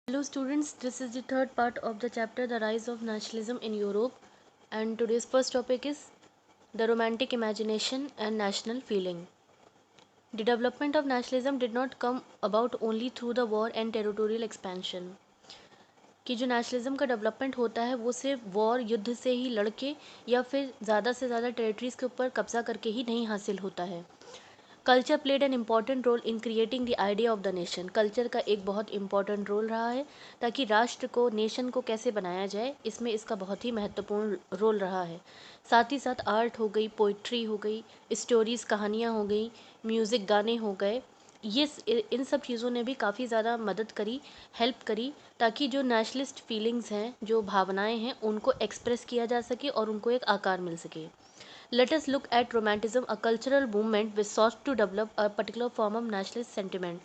Hello students, this is the third part of the chapter The Rise of Nationalism in Europe, and today's first topic is the Romantic Imagination and National Feeling. The development of nationalism did not come about only through the war and territorial expansion. कि जो nationalism का development होता है वो सिर्फ war युद्ध से ही लड़के या फिर ज़्यादा से ज़्यादा टेरिटरीज़ के ऊपर कब्जा करके ही नहीं हासिल होता है. Culture played an important role in creating the idea of the nation. Culture का एक बहुत इंपॉर्टेंट रोल रहा है ताकि राष्ट्र को, नेशन को कैसे बनाया जाए, इसमें इसका बहुत ही महत्वपूर्ण रोल रहा है. साथ ही साथ आर्ट हो गई, पोइट्री हो गई, स्टोरीज़, कहानियाँ हो गई, म्यूज़िक, गाने हो गए, ये इन सब चीज़ों ने भी काफ़ी ज़्यादा मदद करी, हेल्प करी, ताकि जो नेशनलिस्ट फीलिंग्स हैं, जो भावनाएं हैं, उनको एक्सप्रेस किया जा सके और उनको एक आकार मिल सके. Let us look at Romanticism, a cultural movement which sought to develop a particular form of nationalist sentiment.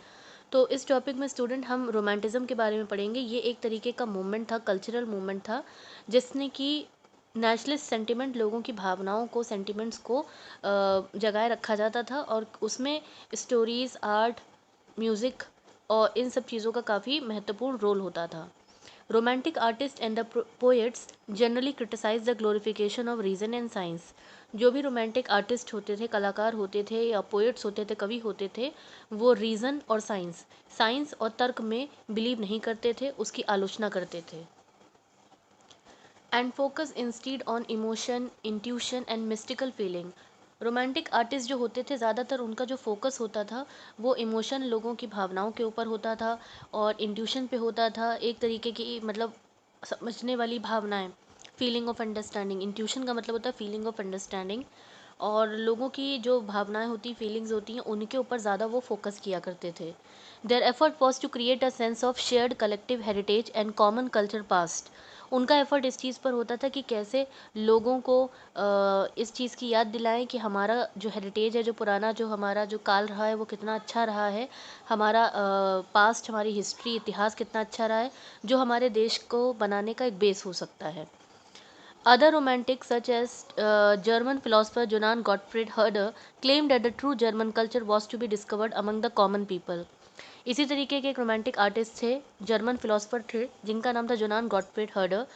तो इस टॉपिक में स्टूडेंट हम रोमांटिज्म के बारे में पढ़ेंगे. ये एक तरीके का मूवमेंट था, कल्चरल मूवमेंट था, जिसने कि नेशनलिस्ट सेंटिमेंट, लोगों की भावनाओं को, सेंटिमेंट्स को जगाए रखा जाता था और उसमें स्टोरीज़, आर्ट, म्यूज़िक और इन सब चीज़ों का काफ़ी महत्वपूर्ण रोल होता था. Romantic artist and the poets generally criticise the glorification of reason and science. जो भी रोमांटिक आर्टिस्ट होते थे, कलाकार होते थे या पोएट्स होते थे, कवि होते थे, वो रीज़न और साइंस और तर्क में बिलीव नहीं करते थे, उसकी आलोचना करते थे. And focus instead on emotion, intuition and mystical feeling. Romantic artist जो होते थे, ज़्यादातर उनका जो फोकस होता था वो इमोशन, लोगों की भावनाओं के ऊपर होता था और इंट्यूशन पे होता था. एक तरीके की मतलब समझने वाली भावनाएं, फीलिंग ऑफ अंडरस्टैंडिंग. इंट्यूशन का मतलब होता है फीलिंग ऑफ अंडरस्टैंडिंग, और लोगों की जो भावनाएं होती, फीलिंग्स होती हैं, उनके ऊपर ज़्यादा वो फोकस किया करते थे. Their effort was to create a sense of shared collective heritage and common culture past. उनका एफर्ट इस चीज़ पर होता था कि कैसे लोगों को इस चीज़ की याद दिलाएं कि हमारा जो हेरिटेज है, जो पुराना, जो हमारा जो काल रहा है, वो कितना अच्छा रहा है, हमारा पास्ट, हमारी हिस्ट्री, इतिहास कितना अच्छा रहा है, जो हमारे देश को बनाने का एक बेस हो सकता है. Other romantics, such as German philosopher Johann Gottfried Herder, claimed that the true German culture was to be discovered among the common people. इसी तरीके के एक रोमांटिक आर्टिस्ट थे, जर्मन फिलोसफर थे, जिनका नाम था जोनान गॉटफ्रीड हर्डर.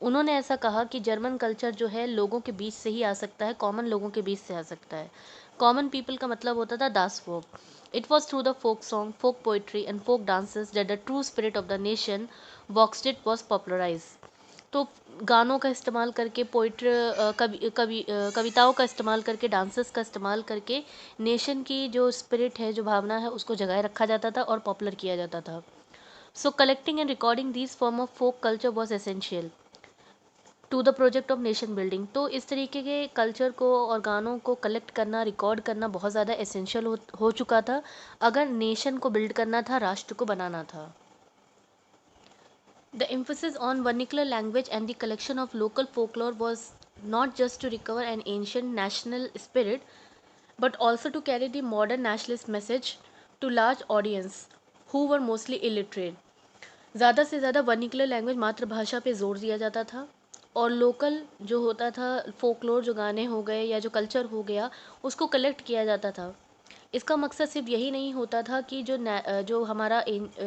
उन्होंने ऐसा कहा कि जर्मन कल्चर जो है लोगों के बीच से ही आ सकता है, कॉमन लोगों के बीच से आ सकता है. कॉमन पीपल का मतलब होता था दास folk. It was through the folk song, folk poetry and folk dances that the true spirit of the nation वॉक्सडेड वॉज पॉपुलराइज. तो गानों का इस्तेमाल करके, कविताओं का इस्तेमाल करके, डांसेस का इस्तेमाल करके नेशन की जो स्पिरिट है, जो भावना है, उसको जगाए रखा जाता था और पॉपुलर किया जाता था. So collecting and recording this form of folk culture was essential to the project of nation building. तो इस तरीके के कल्चर को और गानों को कलेक्ट करना, रिकॉर्ड करना बहुत ज़्यादा एसेंशियल हो चुका था अगर नेशन को बिल्ड करना था, राष्ट्र को बनाना था. The emphasis on vernacular language and the collection of local folklore was not just to recover an ancient national spirit, but also to carry the modern nationalist message to large audience who were mostly illiterate. ज़्यादा से ज़्यादा vernacular language, मातृभाषा पे जोर दिया जाता था, और लोकल जो होता था, फोकलोर, जो गाने हो गए या जो कल्चर हो गया, उसको कलेक्ट किया जाता था. इसका मकसद सिर्फ यही नहीं होता था कि जो हमारा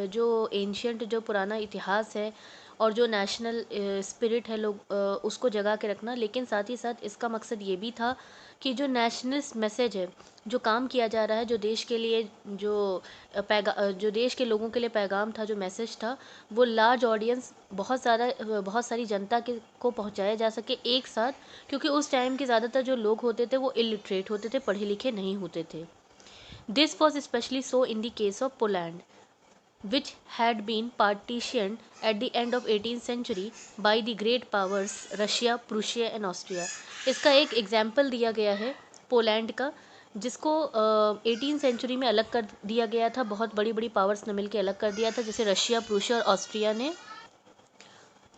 जो एंशियंट, जो पुराना इतिहास है और जो नेशनल स्पिरिट है, लोग उसको जगा के रखना, लेकिन साथ ही साथ इसका मकसद ये भी था कि जो नेशनलिस्ट मैसेज है, जो काम किया जा रहा है, जो देश के लिए, जो देश के लोगों के लिए पैगाम था, जो मैसेज था, वो लार्ज ऑडियंस, बहुत सारी जनता के को पहुंचाया जा सके एक साथ. क्योंकि उस टाइम के ज़्यादातर जो लोग होते थे वो इलिटरेट होते थे, पढ़े लिखे नहीं होते थे. This was especially so in the case of Poland, which had been partitioned at the end of 18th century by the great powers Russia, Prussia and Austria. इसका एक एग्जाम्पल दिया गया है पोलैंड का, जिसको 18th सेंचुरी में अलग कर दिया गया था. बहुत बड़ी बड़ी पावर्स ने मिलकर अलग कर दिया था, जैसे रशिया, प्रूशिया और ऑस्ट्रिया ने.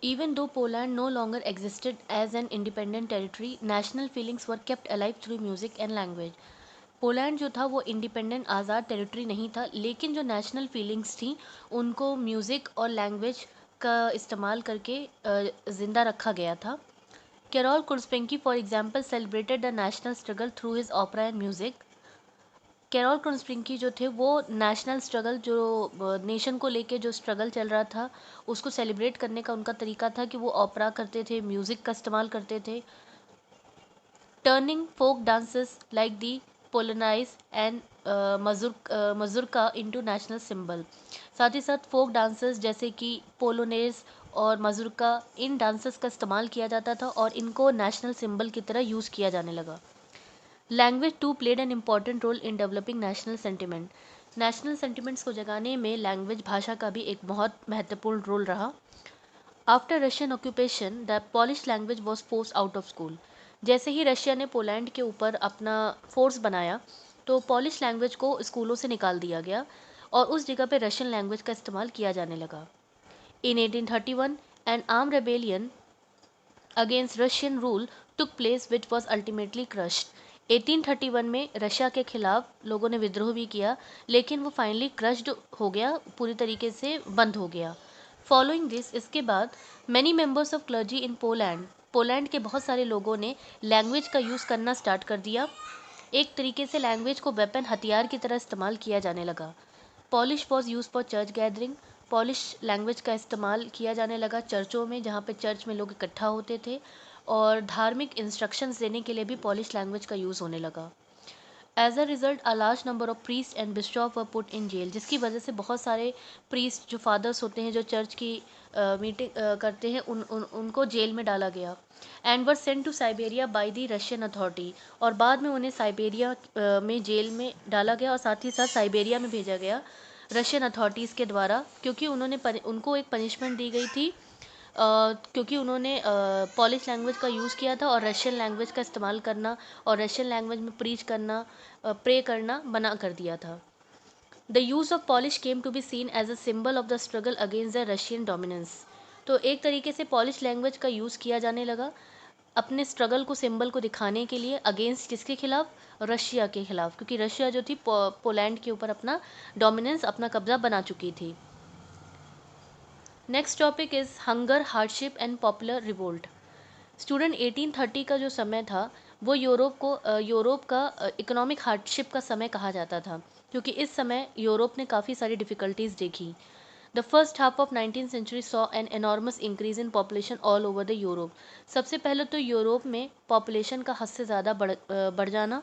Even though Poland no longer existed as an independent territory, national feelings were kept alive through music and language. Poland जो था वो इंडिपेंडेंट, आज़ाद टेरिटरी नहीं था, लेकिन जो नेशनल फीलिंग्स थी उनको म्यूज़िक और लैंग्वेज का इस्तेमाल करके ज़िंदा रखा गया था. Karol Kurpinski for example celebrated the national struggle through his opera and music. Karol Kurpinski जो थे वो नेशनल स्ट्रगल, जो नेशन को लेके जो स्ट्रगल चल रहा था उसको सेलिब्रेट करने का उनका तरीका था कि वो ओपेरा करते थे, म्यूज़िक का इस्तेमाल करते थे, turning folk dances like the polonaise and mazurka into national symbol. साथ ही साथ फोक डांसेस जैसे कि पोलोनेज और मजुरका, इन डांसेस का इस्तेमाल किया जाता था और इनको नेशनल सिंबल की तरह यूज़ किया जाने लगा। Language too played an important role in developing national sentiment. National sentiments को जगाने में लैंग्वेज, भाषा का भी एक बहुत महत्वपूर्ण रोल रहा। After Russian occupation the polish language was force out of school. जैसे ही रशिया ने पोलैंड के ऊपर अपना फोर्स बनाया तो पॉलिश लैंग्वेज को स्कूलों से निकाल दिया गया और उस जगह पे रशियन लैंग्वेज का इस्तेमाल किया जाने लगा। इन 1831 N arm rebellion against Russian rule took place which was ultimately crushed. 1831 में रशिया के खिलाफ लोगों ने विद्रोह भी किया लेकिन वो फाइनली क्रश्ड हो गया, पूरी तरीके से बंद हो गया। फॉलोइंग दिस, इसके बाद many members of clergy in Poland, Poland के बहुत सारे लोगों ने लैंग्वेज का यूज़ करना स्टार्ट कर दिया। एक तरीके से लैंग्वेज को वेपन, हथियार की तरह इस्तेमाल किया जाने लगा। Polish was use for church gathering. Polish language का इस्तेमाल किया जाने लगा चर्चों में, जहाँ पे चर्च में लोग इकट्ठा होते थे, और धार्मिक इंस्ट्रक्शंस देने के लिए भी पॉलिश लैंग्वेज का यूज़ होने लगा। As a result a large number of priest and bishop were put in jail, जिसकी वजह से बहुत सारे प्रीस्ट, जो फादर्स होते हैं, जो चर्च की मीटिंग करते हैं, उनको जेल में डाला गया। And were sent to Siberia by the Russian authority, और बाद में उन्हें साइबेरिया में जेल में डाला गया और साथ ही साथ साइबेरिया में भेजा गया रशियन अथॉरिटीज़ के द्वारा, क्योंकि उनको एक पनिशमेंट दी गई थी, क्योंकि उन्होंने पॉलिश लैंग्वेज का यूज़ किया था और रशियन लैंग्वेज का इस्तेमाल करना और रशियन लैंग्वेज में प्रीच करना, प्रे करना मना कर दिया था। The use of Polish came to be seen as a symbol of the struggle against the Russian dominance. तो एक तरीके से पॉलिश लैंग्वेज का यूज़ किया जाने लगा अपने स्ट्रगल को, सिंबल को दिखाने के लिए, अगेंस्ट किसके खिलाफ? रशिया के खिलाफ, क्योंकि रशिया जो थी पोलैंड के ऊपर अपना डोमिनेंस, अपना कब्जा बना चुकी थी। Next topic is hunger, hardship and popular revolt. Student 1830 का जो समय था वो यूरोप का इकोनॉमिक हार्डशिप का समय कहा जाता था, क्योंकि इस समय यूरोप ने काफ़ी सारी डिफ़िकल्टीज देखी। The first half of 19th century saw an enormous increase in population all over the Europe. सबसे पहले तो यूरोप में पॉपुलेशन का हद से ज़्यादा बढ़ जाना।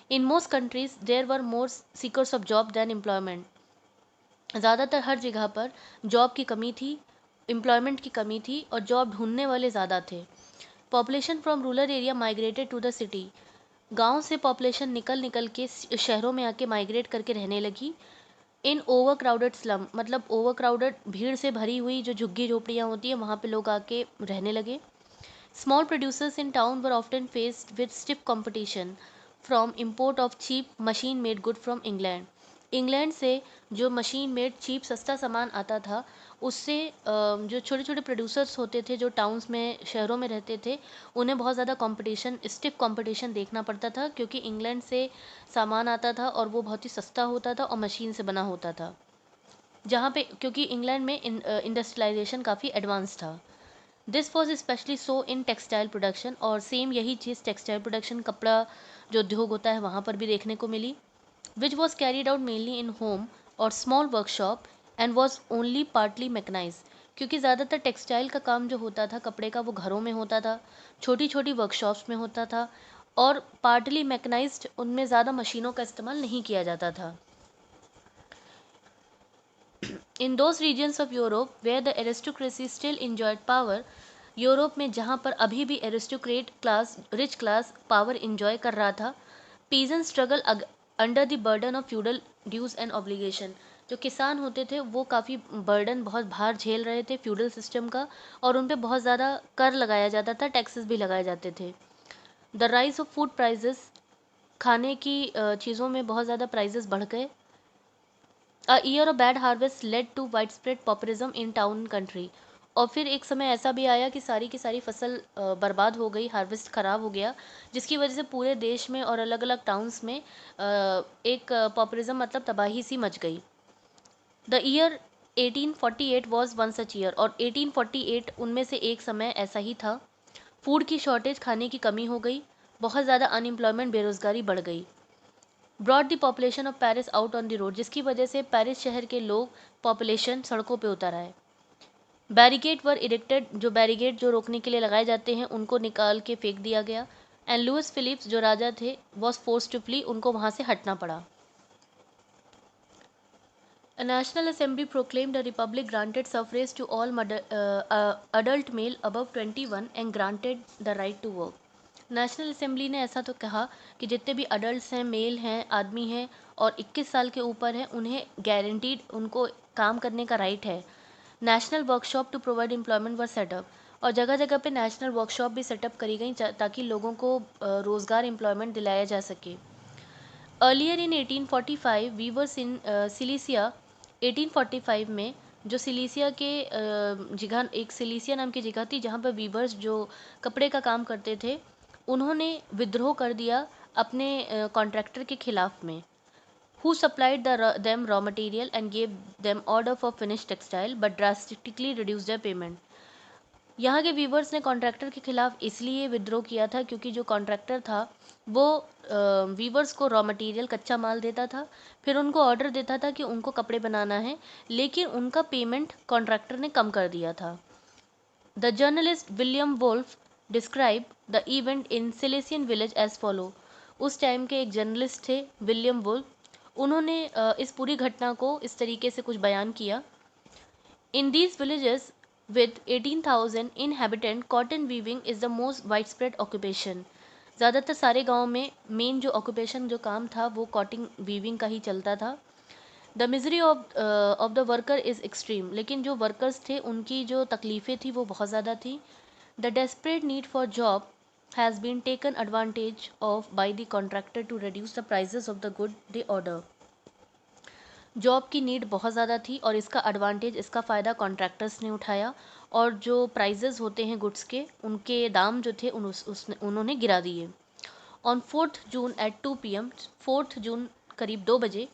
In most countries there were more seekers of job than employment. ज़्यादातर हर जगह पर जॉब की कमी थी, एम्प्लॉयमेंट की कमी थी और जॉब ढूंढने वाले ज़्यादा थे। Population from rural area migrated to the city. गांव से पॉपुलेशन निकल निकल के शहरों में आके माइग्रेट करके रहने लगी। इन ओवर क्राउडेड स्लम, मतलब ओवर क्राउडेड, भीड़ से भरी हुई जो झुग्गी झोपड़ियाँ होती हैं वहाँ पे लोग आके रहने लगे। Small producers in town were often faced with stiff competition from import of cheap machine made good from England. England से जो मशीन मेड चीप सस्ता सामान आता था, उससे जो छोटे छोटे प्रोड्यूसर्स होते थे जो टाउन्स में, शहरों में रहते थे, उन्हें बहुत ज़्यादा कंपटीशन, स्टिफ कंपटीशन देखना पड़ता था, क्योंकि इंग्लैंड से सामान आता था और वो बहुत ही सस्ता होता था और मशीन से बना होता था, जहाँ पे, क्योंकि इंग्लैंड में इंडस्ट्रियलाइजेशन काफ़ी एडवांस था। This was specially so in textile production, और सेम यही चीज़ टेक्सटाइल प्रोडक्शन, कपड़ा जो उद्योग होता है वहाँ पर भी देखने को मिली। Which was carried out mainly in home और small workshop and was only partly mechanise, क्योंकि ज़्यादातर टेक्सटाइल का काम जो होता था कपड़े का, वो घरों में होता था, छोटी छोटी वर्कशॉप्स में होता था, और पार्टली मैकनाइज्ड, उनमें ज़्यादा मशीनों का इस्तेमाल नहीं किया जाता था। In those regions of Europe where the aristocracy still enjoyed power, Europe में जहाँ पर अभी भी aristocrat class, rich class power enjoy कर रहा था, peasant struggle under the burden of feudal dues and obligation. जो किसान होते थे वो काफ़ी बर्डन, बहुत भार झेल रहे थे फ्यूडल सिस्टम का, और उन पर बहुत ज़्यादा कर लगाया जाता था, टैक्सेस भी लगाए जाते थे। The rise of food prices, खाने की चीज़ों में बहुत ज़्यादा प्राइजेस बढ़ गए। A year of bad harvest led to widespread populism in town country, और फिर एक समय ऐसा भी आया कि सारी की सारी फसल बर्बाद हो गई, हार्वेस्ट ख़राब हो गया, जिसकी वजह से पूरे देश में और अलग अलग टाउन्स में एक पॉपुलिज्म, मतलब तबाही सी मच गई। The year 1848 was one such year, और 1848 उनमें से एक समय ऐसा ही था। फूड की शॉर्टेज, खाने की कमी हो गई, बहुत ज़्यादा अनएम्प्लॉयमेंट, बेरोज़गारी बढ़ गई। Brought the population of Paris out on the road, जिसकी वजह से पेरिस शहर के लोग पॉपुलेशन सड़कों पे उतर आए। बैरिकेड वर इरेक्टेड, जो बैरिकेड जो रोकने के लिए लगाए जाते हैं उनको निकाल के फेंक दिया गया। एंड लुइस फिलिप्स जो राजा थे वॉज फोर्स टू फ्ली, उनको वहाँ से हटना पड़ा। A national assembly proclaimed a republic, granted suffrage to all adult male above 21 and granted the right to work. National assembly ने ऐसा तो कहा कि जितने भी अडल्ट हैं, मेल हैं, आदमी हैं और 21 साल के ऊपर हैं, उन्हें गारंटीड उनको काम करने का राइट है। National workshop to provide employment were set up, और जगह जगह पे नेशनल वर्कशॉप भी सेटअप करी गई ताकि लोगों को रोज़गार एम्प्लॉयमेंट दिलाया जा सके। अर्लियर इन 1845 वीवर्स इन सिलीसिया, 1845 में जो सिलीसिया के जगह, एक सिलीसिया नाम की जगह थी जहाँ पर वीवर्स जो कपड़े का काम करते थे, उन्होंने विद्रोह कर दिया अपने कॉन्ट्रैक्टर के खिलाफ में। Who supplied them raw material and gave them order for finished textile but drastically reduced their payment. यहाँ के वीवर्स ने कॉन्ट्रैक्टर के खिलाफ इसलिए विद्रोह किया था क्योंकि जो कॉन्ट्रैक्टर था वो वीवर्स को रॉ मटेरियल कच्चा माल देता था, फिर उनको ऑर्डर देता था कि उनको कपड़े बनाना है, लेकिन उनका पेमेंट कॉन्ट्रैक्टर ने कम कर दिया था। The journalist William Wolff describe the event in Silesian village as follow. उस टाइम के एक जर्नलिस्ट थे विलियम वोल्फ, उन्होंने इस पूरी घटना को इस तरीके से कुछ बयान किया। In these villages with 18,000 inhabitants, cotton weaving is the most widespread occupation. ज़्यादातर सारे गाँव में मेन जो ऑक्यूपेशन जो काम था वो कॉटन वीविंग का ही चलता था। The misery of the worker is extreme, लेकिन जो वर्कर्स थे उनकी जो तकलीफ़ें थी वो बहुत ज़्यादा थी। The desperate need for job has been taken advantage of by the contractor to reduce the prices of the good they order. Job की नीड बहुत ज़्यादा थी और इसका एडवांटेज, इसका फ़ायदा कॉन्ट्रैक्टर्स ने उठाया और जो प्राइजेज़ होते हैं गुड्स के, उनके दाम जो थे उन्होंने गिरा दिए। On 4th June at 2 PM, 4 जून करीब 2 बजे,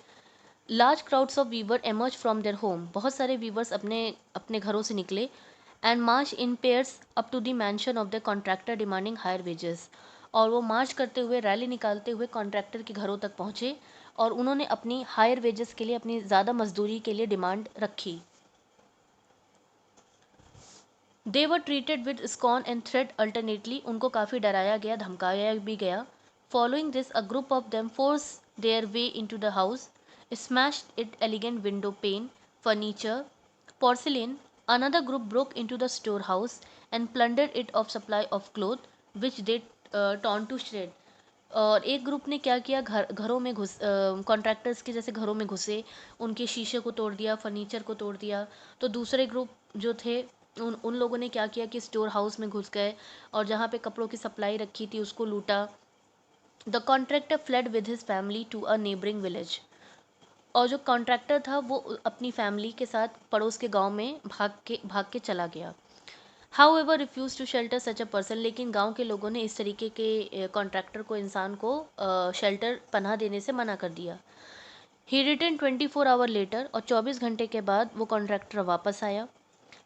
large crowds of weaver emerge from their home, बहुत सारे वीवर्स अपने अपने घरों से निकले। And march in pairs up to the mansion of the contractor demanding higher wages, और वो मार्च करते हुए, रैली निकालते हुए कॉन्ट्रैक्टर के घरों तक पहुँचे और उन्होंने अपनी हायर वेजेस के लिए, अपनी ज़्यादा मजदूरी के लिए डिमांड रखी। They were treated with scorn and threat alternately, उनको काफ़ी डराया गया, धमकाया भी गया। Following this a group of them force their way into the house, smashed it elegant window pane, furniture, porcelain. Another group broke into the storehouse and plundered it of supply of cloth, which they torn to shred. और एक group ने क्या किया, घरों में घुस, contractors के जैसे घरों में घुसे, उनके शीशे को तोड़ दिया, फर्नीचर को तोड़ दिया। तो दूसरे ग्रुप जो थे उन लोगों ने क्या किया कि स्टोर हाउस में घुस गए और जहाँ पे कपड़ों की सप्लाई रखी थी उसको लूटा। The contractor fled with his family to a neighbouring village, और जो कॉन्ट्रैक्टर था वो अपनी फैमिली के साथ पड़ोस के गांव में भाग के चला गया। However refuse to shelter such a person, लेकिन गांव के लोगों ने इस तरीके के कॉन्ट्रैक्टर को, इंसान को शेल्टर पनाह देने से मना कर दिया। ही रिटर्न 24 आवर लेटर, और 24 घंटे के बाद वो कॉन्ट्रैक्टर वापस आया।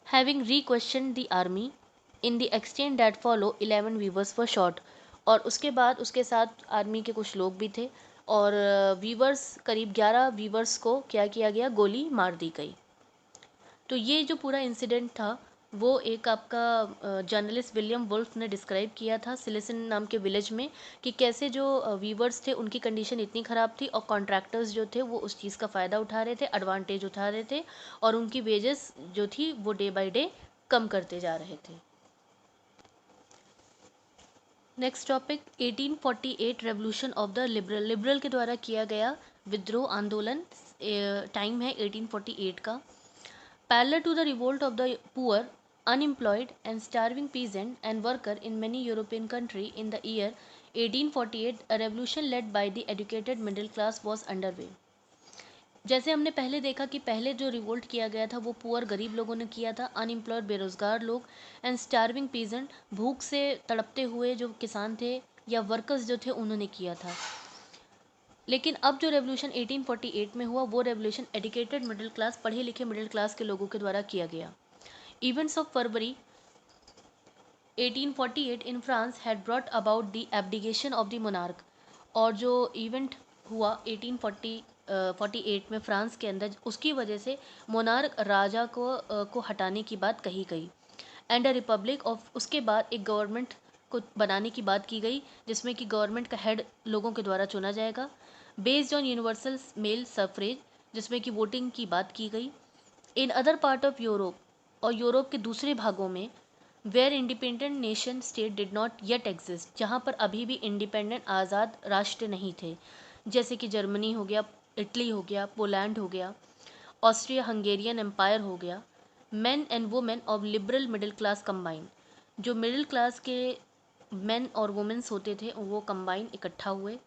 Having requisition the army in the exchange that follow 11 weavers were shot, और उसके बाद उसके साथ आर्मी के कुछ लोग भी थे और वीवर्स, करीब 11 वीवर्स को क्या किया गया, गोली मार दी गई। तो ये जो पूरा इंसिडेंट था वो एक आपका जर्नलिस्ट विलियम वुल्फ ने डिस्क्राइब किया था सिलेसन नाम के विलेज में, कि कैसे जो वीवर्स थे उनकी कंडीशन इतनी ख़राब थी और कॉन्ट्रैक्टर्स जो थे वो उस चीज़ का फ़ायदा उठा रहे थे, एडवांटेज उठा रहे थे, और उनकी वेजेस जो थी वो डे बाय डे कम करते जा रहे थे। Next topic 1848 revolution of the liberal, liberal के द्वारा किया गया विद्रोह आंदोलन, टाइम है 1848 का। Parallel to the revolt of the poor, unemployed, and starving peasant and worker in many European countries in the year 1848, a revolution led by the educated middle class was underway. जैसे हमने पहले देखा कि पहले जो revolt किया गया था वो पुअर, गरीब लोगों ने किया था, अनएम्प्लॉयड, बेरोजगार लोग, एंड स्टार्विंग पीजेंट, भूख से तड़पते हुए जो किसान थे या वर्कर्स जो थे उन्होंने किया था। लेकिन अब जो रेवोल्यूशन 1848 में हुआ वो रेवोल्यूशन एजुकेटेड मिडिल क्लास, पढ़े लिखे मिडिल क्लास के लोगों के द्वारा किया गया। Events of February 1848 in France had brought about the abdication of the monarch, और जो इवेंट हुआ 1848 में फ्रांस के अंदर, उसकी वजह से मोनार्क राजा को हटाने की बात कही गई। एंड अ रिपब्लिक ऑफ, उसके बाद एक गवर्नमेंट को बनाने की बात की गई जिसमें कि गवर्नमेंट का हेड लोगों के द्वारा चुना जाएगा, based on universal male suffrage, जिसमें कि वोटिंग की बात की गई। In other part of Europe, और यूरोप के दूसरे भागों में, where independent nation state did not yet exist, जहाँ पर अभी भी इंडिपेंडेंट आज़ाद राष्ट्र नहीं थे, जैसे कि जर्मनी हो गया, इटली हो गया, पोलैंड हो गया, ऑस्ट्रिया हंगेरियन एम्पायर हो गया, main and women of liberal middle class combine, जो मिडिल क्लास के मेन और वुमेन्स होते थे वो कंबाइन इकट्ठा हुए।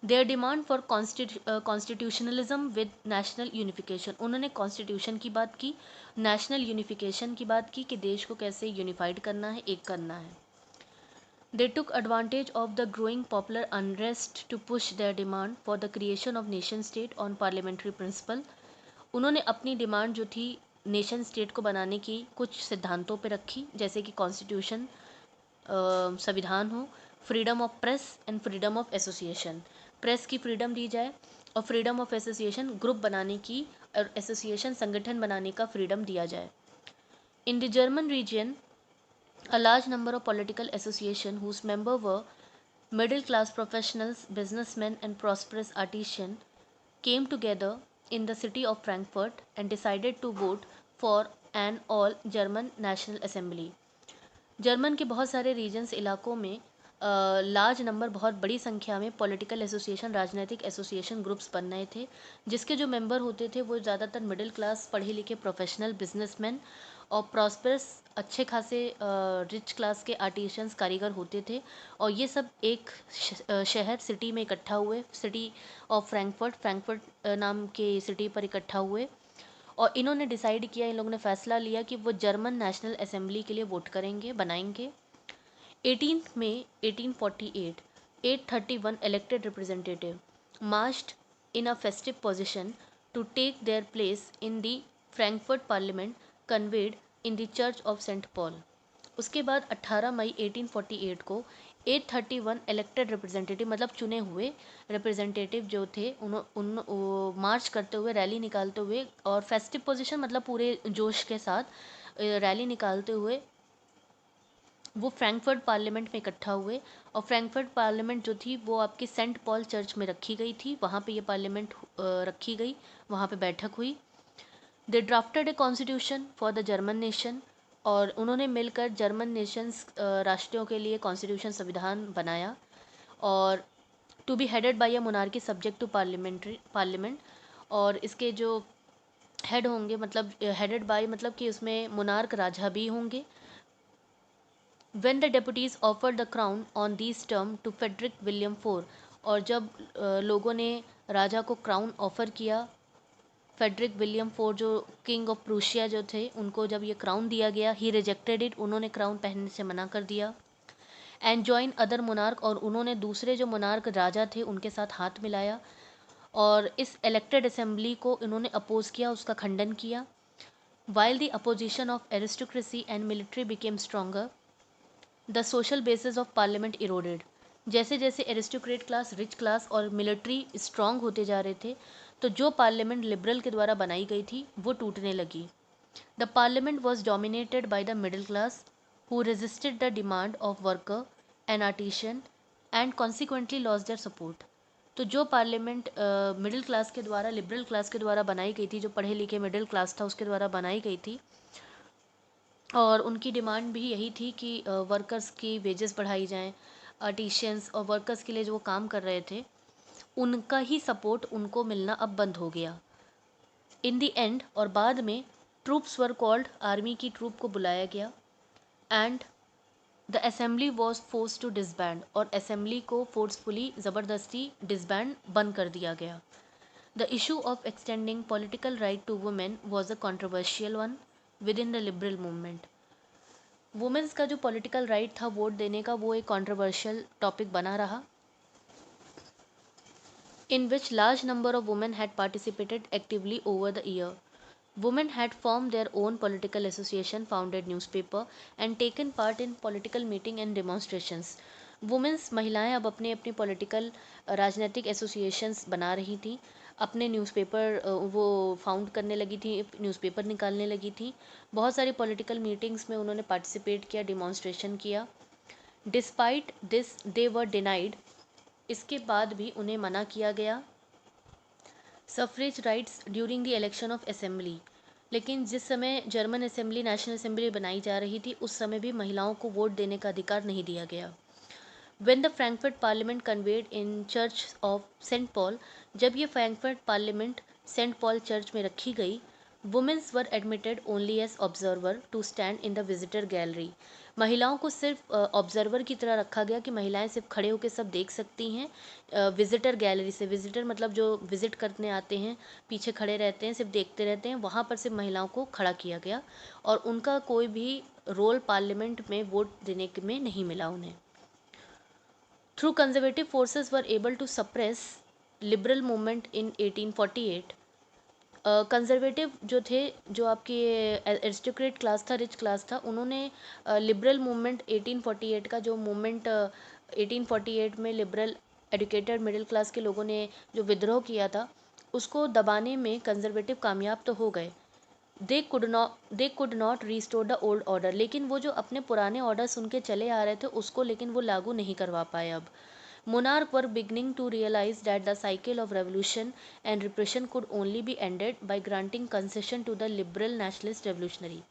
Their demand for constitutionalism with national unification, उन्होंने कॉन्स्टिट्यूशन की बात की, नेशनल यूनिफिकेशन की बात की कि देश को कैसे यूनिफाइड करना है, एक करना है। They took advantage of the growing popular unrest to push their demand for the creation of nation state on parliamentary principle. उन्होंने अपनी डिमांड जो थी नेशन स्टेट को बनाने की कुछ सिद्धांतों पर रखी, जैसे कि कॉन्स्टिट्यूशन, संविधान हो, freedom of press and freedom of association, press की फ्रीडम दी जाए और फ्रीडम ऑफ एसोसिएशन, ग्रुप बनाने की और एसोसिएशन संगठन बनाने का फ्रीडम दिया जाए। In the German region, a large number of political associations whose members were middle class professionals, businessmen, and prosperous artisans came together in the city of Frankfurt and decided to vote for an all German National Assembly. German के बहुत सारे regions इलाकों में large number, बहुत बड़ी संख्या में political association, राजनीतिक एसोसिएशन ग्रुप्स बन रहे थे, जिसके जो मेंबर होते थे वो ज़्यादातर मिडिल क्लास, पढ़े लिखे प्रोफेशनल बिजनेसमैन और प्रॉस्परस, अच्छे खासे रिच क्लास के आर्टिशंस, कारीगर होते थे। और ये सब एक शहर, सिटी में इकट्ठा हुए, सिटी ऑफ फ्रैंकफर्ट, फ्रैंकफर्ट नाम के सिटी पर इकट्ठा हुए। और इन्होंने डिसाइड किया, इन लोगों ने फैसला लिया कि वो जर्मन नेशनल असेंबली के लिए वोट करेंगे, बनाएंगे। 18 मई 1848, 831 elected representative marched in a festive position to take their place in the Frankfurt Parliament convened in the Church of St. Paul. उसके बाद 18 मई 1848 को 831 इलेक्टेड रिप्रेजेंटेटिव, मतलब चुने हुए रिप्रेजेंटेटिव जो थे, उन मार्च करते हुए, रैली निकालते हुए, और फेस्टिव पोजीशन मतलब पूरे जोश के साथ रैली निकालते हुए वो फ्रैंकफर्ट पार्लियामेंट में इकट्ठा हुए। और फ्रैंकफर्ट पार्लियामेंट जो थी वो आपकी सेंट पॉल चर्च में रखी गई थी, वहाँ पे ये पार्लियामेंट रखी गई, वहाँ पे बैठक हुई। They drafted a constitution for the German nation, और उन्होंने मिलकर जर्मन नेशंस, राष्ट्रों के लिए कॉन्स्टिट्यूशन, संविधान बनाया। और to be headed by a monarchy subject to parliament, और इसके जो हेड होंगे, मतलब हेडेड बाय मतलब कि उसमें मोनार्क राजा भी होंगे। When the deputies offered the crown on these terms to Frederick William IV, और जब लोगों ने राजा को क्राउन ऑफर किया, फेडरिक विलियम फोर जो किंग ऑफ प्रूशिया जो थे, उनको जब ये क्राउन दिया गया, ही रिजेक्टेड इट, उन्होंने क्राउन पहनने से मना कर दिया। एंड जॉइन अदर मोनार्क, और उन्होंने दूसरे जो मोनार्क राजा थे उनके साथ हाथ मिलाया, और इस इलेक्टेड असेंबली को इन्होंने अपोज किया, उसका खंडन किया। While the opposition of aristocracy and military became stronger, the social basis of parliament eroded, जैसे जैसे एरिस्टोक्रेट क्लास, रिच क्लास और मिलिट्री स्ट्रांग होते जा रहे थे, तो जो पार्लियामेंट लिबरल के द्वारा बनाई गई थी वो टूटने लगी। The parliament was dominated by the middle class who resisted the demand of worker and artisan and consequently loss their support. तो जो पार्लियामेंट मिडिल क्लास के द्वारा, लिबरल क्लास के द्वारा बनाई गई थी, जो पढ़े लिखे मिडिल क्लास था उसके द्वारा बनाई गई थी, और उनकी डिमांड भी यही थी कि वर्कर्स की वेजेस बढ़ाई जाएं, आर्टिशियंस और वर्कर्स के लिए जो वो काम कर रहे थे उनका ही सपोर्ट उनको मिलना अब बंद हो गया। इन दी एंड, और बाद में, ट्रूप्स वर कॉल्ड, आर्मी की ट्रूप को बुलाया गया, and the assembly was force to disband, और असेंबली को फोर्सफुली, ज़बरदस्ती डिसबैंड, बंद कर दिया गया। The issue of extending political right to women was a controversial one within the liberal movement. Women's का जो पॉलिटिकल राइट था वोट देने का, वो एक कंट्रोवर्शियल टॉपिक बना रहा, in which large number of women had participated actively over the year. Women had formed their own political association, founded newspaper, and taken part in political meeting and demonstrations. Women's महिलाएं अब अपने अपने political राजनीतिक associations बना रही थी, अपने newspaper वो फाउंड करने लगी थी, न्यूज़पेपर निकालने लगी थी, बहुत सारी पॉलिटिकल मीटिंग्स में उन्होंने पार्टिसिपेट किया, डिमॉन्स्ट्रेशन किया। Despite this they were denied, इसके बाद भी उन्हें मना किया गया suffrage rights during the election of assembly. लेकिन जिस समय जर्मन असेंबली नेशनल असेंबली बनाई जा रही थी उस समय भी महिलाओं को वोट देने का अधिकार नहीं दिया गया। When the Frankfurt Parliament convened in Church of St. Paul, जब ये Frankfurt parliament saint Paul church में रखी गई, womens were admitted only as observer to stand in the visitor gallery. महिलाओं को सिर्फ ऑब्जर्वर की तरह रखा गया कि महिलाएं सिर्फ खड़े होकर सब देख सकती हैं विजिटर गैलरी से। विजिटर मतलब जो विजिट करने आते हैं, पीछे खड़े रहते हैं, सिर्फ देखते रहते हैं, वहाँ पर सिर्फ महिलाओं को खड़ा किया गया और उनका कोई भी रोल पार्लियामेंट में वोट देने में नहीं मिला उन्हें। Through conservative forces were able to suppress liberal movement in 1848। Conservative जो थे, जो आपके एरिस्टोक्रेट क्लास था, रिच क्लास था, उन्होंने लिबरल मूवमेंट 1848 का जो मूवमेंट 1848 में लिबरल एडुकेटेड मिडिल क्लास के लोगों ने जो विद्रोह किया था उसको दबाने में कंजर्वेटिव कामयाब तो हो गए। They could not restore the old order, लेकिन वो जो अपने पुराने ऑर्डर्स उनके चले आ रहे थे उसको लेकिन वो लागू नहीं करवा पाए। अब monarch were beginning to realize that the cycle of revolution and repression could only be ended by granting concession to the liberal nationalist revolutionary।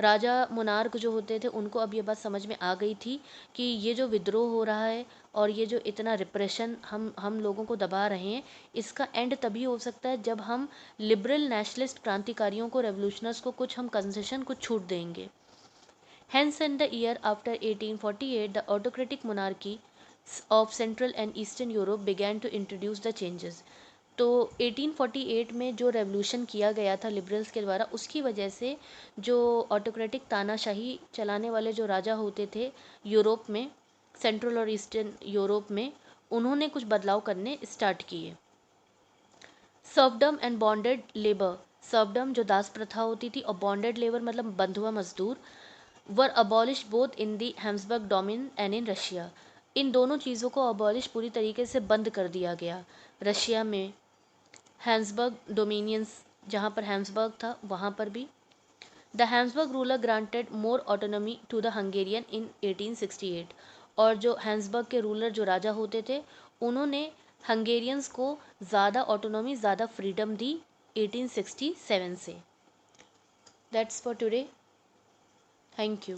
Raja monarch जो होते थे उनको अब ये बात समझ में आ गई थी कि ये जो विद्रोह हो रहा है और ये जो इतना रिप्रेशन हम लोगों को दबा रहे हैं, इसका एंड तभी हो सकता है जब हम लिबरल नेशनलिस्ट क्रांतिकारियों को, रेवोल्यूशनर्स को कुछ हम कंसेशन, कुछ छूट देंगे। Hence in the year after 1848 the autocratic monarchy of Central and Eastern Europe began to introduce the changes। तो 1848 में जो रेवोल्यूशन किया गया था लिबरल्स के द्वारा, उसकी वजह से जो ऑटोक्रेटिक तानाशाही चलाने वाले जो राजा होते थे यूरोप में, सेंट्रल और ईस्टर्न यूरोप में, उन्होंने कुछ बदलाव करने स्टार्ट किए। सर्वडम एंड बॉन्डेड लेबर, सर्वडम जो दास प्रथा होती थी और बॉन्डेड लेबर मतलब बंधुआ मजदूर, were abolish both in the Habsburg dominion and in Russia. इन दोनों चीज़ों को अबॉलिश पूरी तरीके से बंद कर दिया गया। रशिया में हैम्सबर्ग डोमिनियंस, जहाँ पर हैम्सबर्ग था वहाँ पर भी। The Habsburg ruler granted more autonomy to the Hungarian in 1868। और जो हैम्सबर्ग के रूलर जो राजा होते थे उन्होंने हंगेरियंस को ज़्यादा ऑटोनॉमी, ज़्यादा फ्रीडम दी 1867 से। That's for today. Thank you.